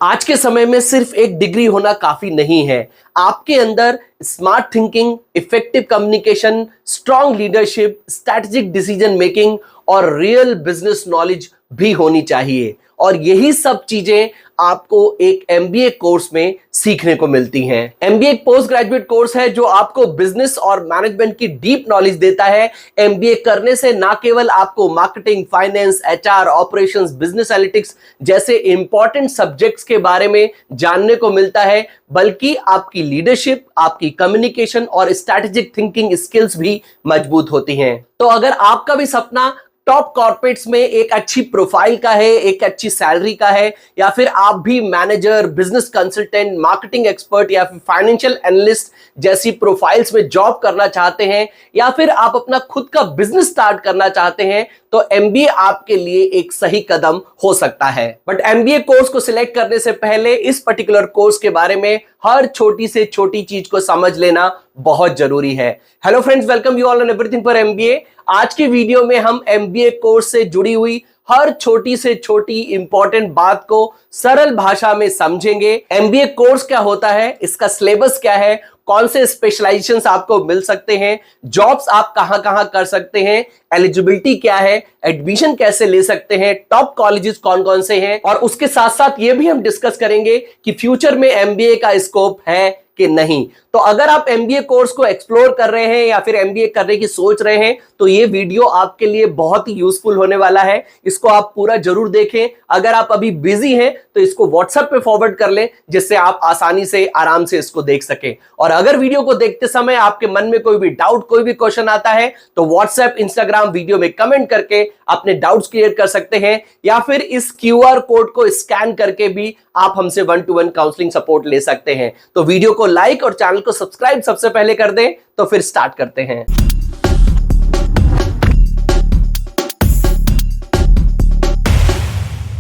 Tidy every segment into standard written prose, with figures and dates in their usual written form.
आज के समय में सिर्फ एक डिग्री होना काफी नहीं है। आपके अंदर smart thinking, effective communication, strong leadership, strategic decision making और रियल बिजनेस नॉलेज भी होनी चाहिए। और यही सब चीजें आपको एक एमबीए कोर्स में सीखने को मिलती हैं। एमबीए एक पोस्ट ग्रेजुएट कोर्स है जो आपको बिजनेस और मैनेजमेंट की डीप नॉलेज देता है। एमबीए करने से ना केवल आपको marketing, finance, HR, operations, business analytics जैसे इंपॉर्टेंट सब्जेक्ट्स के बारे में जानने को मिलता है, बल्कि आपकी लीडरशिप, आपकी कम्युनिकेशन और स्ट्रैटेजिक थिंकिंग स्किल्स भी मजबूत होती हैं। तो अगर आपका भी सपना टॉप कॉर्पोरेट्स में एक अच्छी प्रोफाइल का है, एक अच्छी सैलरी का है, या फिर आप भी manager, business consultant, marketing expert या फिर फाइनेंशियल एनालिस्ट जैसी प्रोफाइल्स में जॉब करना चाहते हैं, या फिर आप अपना खुद का बिजनेस स्टार्ट करना चाहते हैं, तो एमबीए आपके लिए एक सही कदम हो सकता है। बट एमबीए कोर्स को सिलेक्ट करने से पहले इस पर्टिकुलर कोर्स के बारे में हर छोटी से छोटी चीज को समझ लेना बहुत जरूरी है। Hello friends, welcome you all on everything for MBA. आज की वीडियो में हम एमबीए कोर्स से जुड़ी हुई हर छोटी से छोटी इंपॉर्टेंट बात को सरल भाषा में समझेंगे। एमबीए कोर्स क्या होता है, इसका सिलेबस क्या है, कौन से स्पेशलाइजेशंस आपको मिल सकते हैं, जॉब्स आप कहां कहां कर सकते हैं, एलिजिबिलिटी क्या है, एडमिशन कैसे ले सकते हैं, टॉप कॉलेजेस कौन कौन से हैं, और उसके साथ साथ ये भी हम डिस्कस करेंगे कि फ्यूचर में एमबीए का स्कोप है कि नहीं। तो अगर आप एमबीए कोर्स को एक्सप्लोर कर रहे हैं या फिर एमबीए करने की सोच रहे हैं, तो ये वीडियो आपके लिए बहुत ही यूजफुल होने वाला है। इसको आप पूरा जरूर देखें। अगर आप अभी बिजी हैं तो इसको व्हाट्सएप पे फॉरवर्ड कर लें, जिससे आप आसानी से आराम से इसको देख सकें। और अगर वीडियो को देखते समय आपके मन में कोई भी डाउट, कोई भी क्वेश्चन आता है, तो व्हाट्सएप, इंस्टाग्राम वीडियो में कमेंट करके अपने डाउट्स क्लियर कर सकते हैं, या फिर इस क्यूआर कोड को स्कैन करके भी आप हमसे 1-to-1 काउंसलिंग सपोर्ट ले सकते हैं। तो वीडियो को लाइक और चैनल को सब्सक्राइब सबसे पहले कर दें। तो फिर स्टार्ट करते हैं।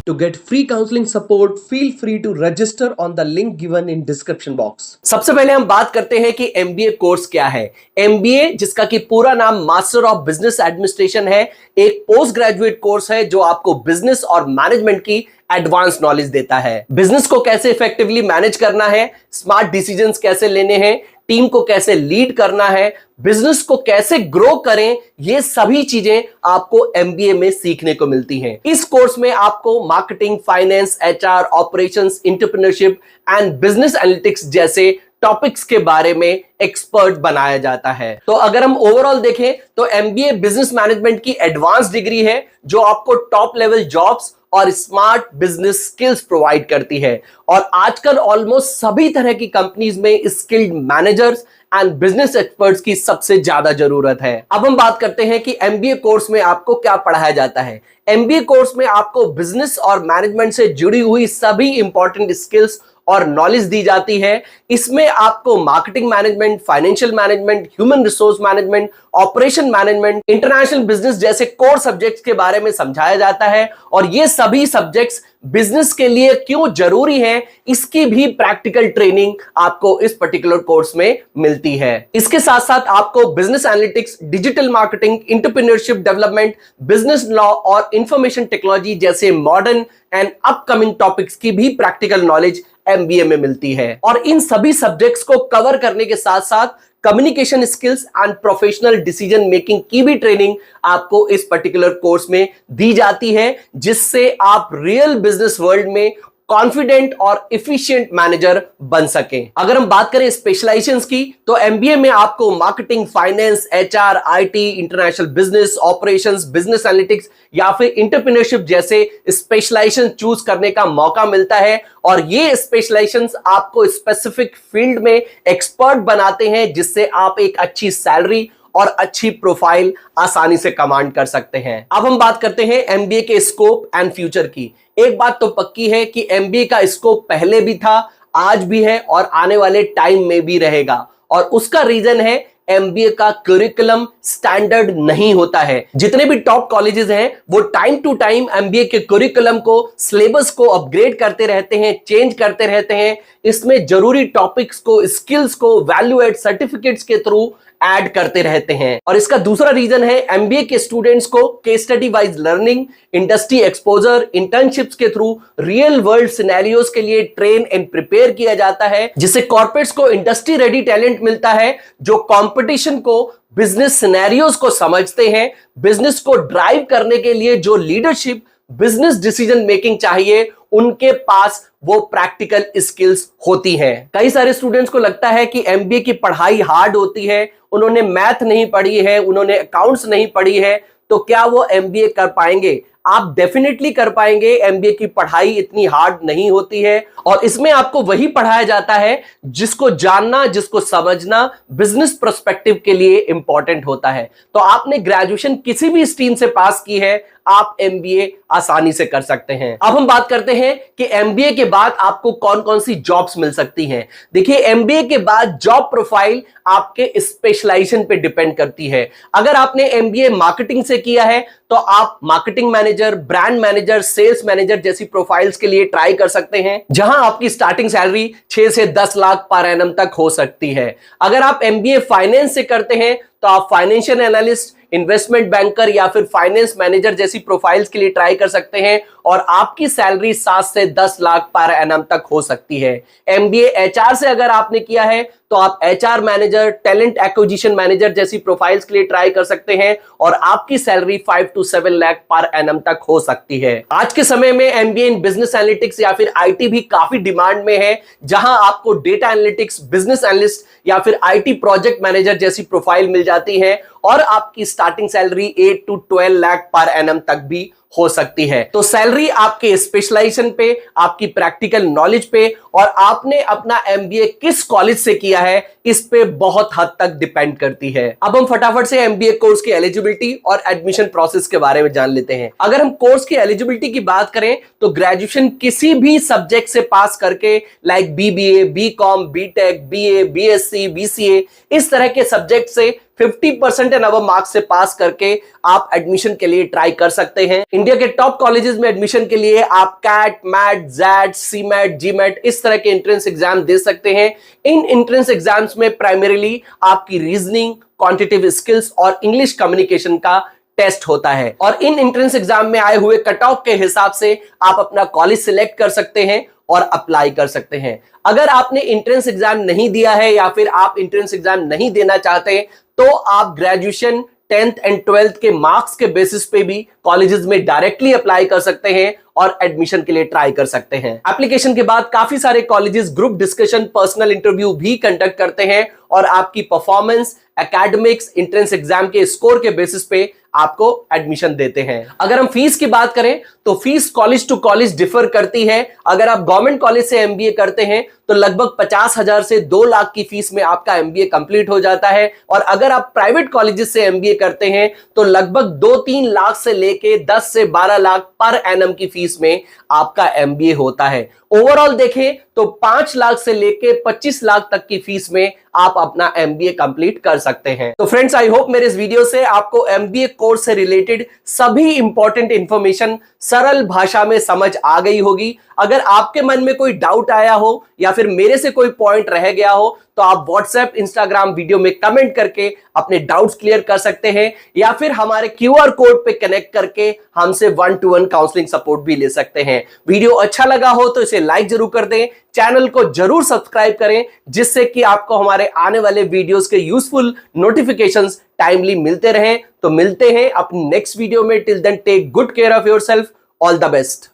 To get free counseling support, feel free to register on the link given in description box. सबसे पहले हम बात करते हैं कि एमबीए कोर्स क्या है। एमबीए, जिसका कि पूरा नाम मास्टर ऑफ बिजनेस एडमिनिस्ट्रेशन है, एक पोस्ट ग्रेजुएट कोर्स है जो आपको बिजनेस और मैनेजमेंट की एडवांस नॉलेज देता है। बिजनेस को कैसे इफेक्टिवली मैनेज करना है, स्मार्ट डिसीजंस कैसे लेने हैं, टीम को कैसे लीड करना है, बिजनेस को कैसे ग्रो करें, ये सभी चीजें आपको एमबीए में सीखने को मिलती हैं। इस कोर्स में आपको marketing, finance, HR, operations, entrepreneurship and business analytics जैसे टॉपिक्स के बारे में एक्सपर्ट बनाया जाता है। तो अगर हम ओवरऑल देखें तो एमबीए बिजनेस मैनेजमेंट की एडवांस डिग्री है जो आपको टॉप लेवल जॉब्स और स्मार्ट बिजनेस स्किल्स प्रोवाइड करती है। और आजकल ऑलमोस्ट सभी तरह की कंपनीज में skilled managers and business experts की सबसे ज्यादा जरूरत है। अब हम बात करते हैं कि एमबीए कोर्स में आपको क्या पढ़ाया जाता है। एमबीए कोर्स में आपको बिजनेस और मैनेजमेंट से जुड़ी हुई सभी इंपॉर्टेंट स्किल्स और नॉलेज दी जाती है। इसमें आपको marketing management, financial management, human resource management, operation management, international business जैसे कोर सब्जेक्ट्स के बारे में समझाया जाता है। और ये सभी सब्जेक्ट्स बिजनेस के लिए क्यों जरूरी है, इसकी भी प्रैक्टिकल ट्रेनिंग आपको इस पर्टिकुलर कोर्स में मिलती है। इसके साथ साथ आपको business analytics, digital marketing, entrepreneurship development, business law और इंफॉर्मेशन टेक्नोलॉजी जैसे मॉडर्न एंड अपकमिंग टॉपिक्स की भी प्रैक्टिकल नॉलेज एमबीए में मिलती है। और इन सभी सब्जेक्ट्स को कवर करने के साथ साथ communication skills and professional decision making की भी ट्रेनिंग आपको इस पर्टिकुलर कोर्स में दी जाती है, जिससे आप रियल बिजनेस वर्ल्ड में कॉन्फिडेंट और इफिशिएंट मैनेजर बन सकें। अगर हम बात करें स्पेशलाइजेशंस की, तो एमबीए में आपको marketing, finance, HR, IT, international business, operations, business analytics या फिर एंटरप्रेन्योरशिप जैसे स्पेशलाइजेशन चूज करने का मौका मिलता है। और ये स्पेशलाइजेशंस आपको स्पेसिफिक फील्ड में एक्सपर्ट बनाते हैं, जिससे आप एक अच्छी सैलरी और अच्छी प्रोफाइल आसानी से कमांड कर सकते हैं। अब हम बात करते हैं एमबीए के स्कोप एंड फ्यूचर की। एक बात तो पक्की है कि एमबीए का स्कोप पहले भी था, आज भी है और आने वाले टाइम में भी रहेगा। और उसका रीजन है एमबीए का करिकुलम स्टैंडर्ड नहीं होता है। जितने भी टॉप कॉलेजेस हैं वो टाइम टू टाइम एमबीए के करिकुलम को, सिलेबस को अपग्रेड करते रहते हैं, चेंज करते रहते हैं। इसमें जरूरी टॉपिक्स को, स्किल्स को वैल्यू एड सर्टिफिकेट्स के थ्रू ऐड करते रहते हैं। और इसका दूसरा रीजन है एमबीए के स्टूडेंट्स को case study wise learning, industry exposure, internships के थ्रू रियल वर्ल्ड सिनेरियोज के लिए ट्रेन एंड प्रिपेयर किया जाता है, जिससे कॉर्पोरेट्स को इंडस्ट्री रेडी टैलेंट मिलता है जो कंपटीशन को, बिजनेस सिनेरियोज को समझते हैं, बिजनेस को ड्राइव करने के लिए जो लीडरशिप, बिजनेस डिसीजन मेकिंग चाहिए, उनके पास वो प्रैक्टिकल स्किल्स होती हैं। कई सारे स्टूडेंट्स को लगता है कि एमबीए की पढ़ाई हार्ड होती है, उन्होंने मैथ नहीं पढ़ी है, उन्होंने अकाउंट्स नहीं पढ़ी है, तो क्या वो एमबीए कर पाएंगे? आप डेफिनेटली कर पाएंगे। एमबीए की पढ़ाई इतनी हार्ड नहीं होती है और इसमें आपको वही पढ़ाया जाता है जिसको जानना, जिसको समझना बिजनेस पर्सपेक्टिव के लिए इंपॉर्टेंट होता है। तो आपने ग्रेजुएशन किसी भी स्ट्रीम से पास की है, आप एमबीए आसानी से कर सकते हैं। अब हम बात करते हैं कि एमबीए के बाद आपको कौन कौन सी जॉब्स मिल सकती हैं। देखिए, एमबीए के बाद जॉब प्रोफाइल आपके स्पेशलाइजेशन पे डिपेंड करती है। अगर आपने एमबीए मार्केटिंग से किया है तो आप marketing manager, brand manager, sales manager जैसी प्रोफाइल्स के लिए ट्राई कर सकते हैं, जहां आपकी स्टार्टिंग सैलरी 6 से 10 लाख पर एनम तक हो सकती है। अगर आप एमबीए फाइनेंस से करते हैं तो आप फाइनेंशियल एनालिस्ट, इन्वेस्टमेंट बैंकर या फिर फाइनेंस मैनेजर जैसी प्रोफाइल्स के लिए ट्राई कर सकते हैं और आपकी सैलरी 7 से 10 लाख पर एनम तक हो सकती है। एमबीए एचआर से अगर आपने किया है तो आप HR manager, talent acquisition manager जैसी प्रोफाइल्स के लिए ट्राई कर सकते हैं और आपकी salary 5 to 7 lakh per annum तक हो सकती है। आज के समय में एमबीए इन बिजनेस एनालिटिक्स या फिर आईटी भी काफी डिमांड में है, जहां आपको डेटा एनालिटिक्स, बिजनेस एनालिस्ट या फिर आईटी प्रोजेक्ट मैनेजर जैसी प्रोफाइल मिल जाती है और आपकी starting salary 8 to 12 lakh per annum तक भी हो सकती है। तो सैलरी आपके स्पेशलाइजेशन पे, आपकी प्रैक्टिकल नॉलेज पे और आपने अपना एमबीए किस कॉलेज से किया है, इस पे बहुत हद तक डिपेंड करती है। अब हम फटाफट से एमबीए कोर्स की एलिजिबिलिटी और एडमिशन प्रोसेस के बारे में जान लेते हैं। अगर हम कोर्स की एलिजिबिलिटी की बात करें तो ग्रेजुएशन किसी भी सब्जेक्ट से पास करके, like BBA, BCom, BTech, BA, BSc, BCA, इस तरह के सब्जेक्ट से 50% एंड अबव मार्क्स से पास करके आप एडमिशन के लिए ट्राई कर सकते हैं। इंडिया के टॉप कॉलेजेस में एडमिशन के लिए आप CAT, MAT, XAT, CMAT, GMAT इस तरह के एंट्रेंस एग्जाम दे सकते हैं। इन एंट्रेंस एग्जाम्स में प्राइमरीली आपकी रीजनिंग, क्वांटिटेटिव स्किल्स और इंग्लिश कम्युनिकेशन का टेस्ट होता है और इन एंट्रेंस एग्जाम में आए हुए कट ऑफ के हिसाब से आप अपना कॉलेज सिलेक्ट कर सकते हैं और अप्लाई कर सकते हैं। अगर आपने एंट्रेंस एग्जाम नहीं दिया है या फिर आप एंट्रेंस एग्जाम नहीं देना चाहते तो आप ग्रेजुएशन 10th एंड 12th के मार्क्स के बेसिस पे भी कॉलेजेस में डायरेक्टली अप्लाई कर सकते हैं और एडमिशन के लिए ट्राई कर सकते हैं। एप्लीकेशन के बाद काफी सारे colleges group discussion, personal interview भी कंडक्ट करते हैं और आपकी परफॉर्मेंस, एकेडमिक्स, एंट्रेंस एग्जाम के स्कोर के बेसिस पे आपको एडमिशन देते हैं। अगर हम फीस की बात करें तो fees college to college differ करती है। अगर आप गवर्नमेंट कॉलेज से एमबीए करते हैं तो लगभग 50,000 से 2 लाख की फीस में आपका एमबीए कंप्लीट हो जाता है और अगर आप प्राइवेट कॉलेजेस से एमबीए करते हैं तो लगभग 2-3 लाख से लेके 10 से 12 लाख पर एनम की फीस में आपका एमबीए होता है। ओवरऑल देखें तो 5 लाख से लेके 25 लाख तक की फीस में आप अपना एमबीए कंप्लीट कर सकते हैं। तो फ्रेंड्स, आई होप मेरे इस वीडियो से आपको एमबीए कोर्स से रिलेटेड सभी इंपॉर्टेंट इंफॉर्मेशन सरल भाषा में समझ आ गई होगी। अगर आपके मन में कोई डाउट आया हो या फिर मेरे से कोई पॉइंट रह गया हो तो आप व्हाट्सएप, इंस्टाग्राम वीडियो में कमेंट करके अपने डाउट्स क्लियर कर सकते हैं या फिर हमारे क्यूआर कोड पे कनेक्ट करके हमसे 1-to-1 काउंसलिंग सपोर्ट भी ले सकते हैं। वीडियो अच्छा लगा हो तो इसे लाइक जरूर कर दें, चैनल को जरूर सब्सक्राइब करें जिससे कि आपको हमारे आने वाले वीडियोस के यूजफुल नोटिफिकेशंस टाइमली मिलते रहें। तो मिलते हैं अपनी नेक्स्ट वीडियो में। Till then take good care of yourself. All the best.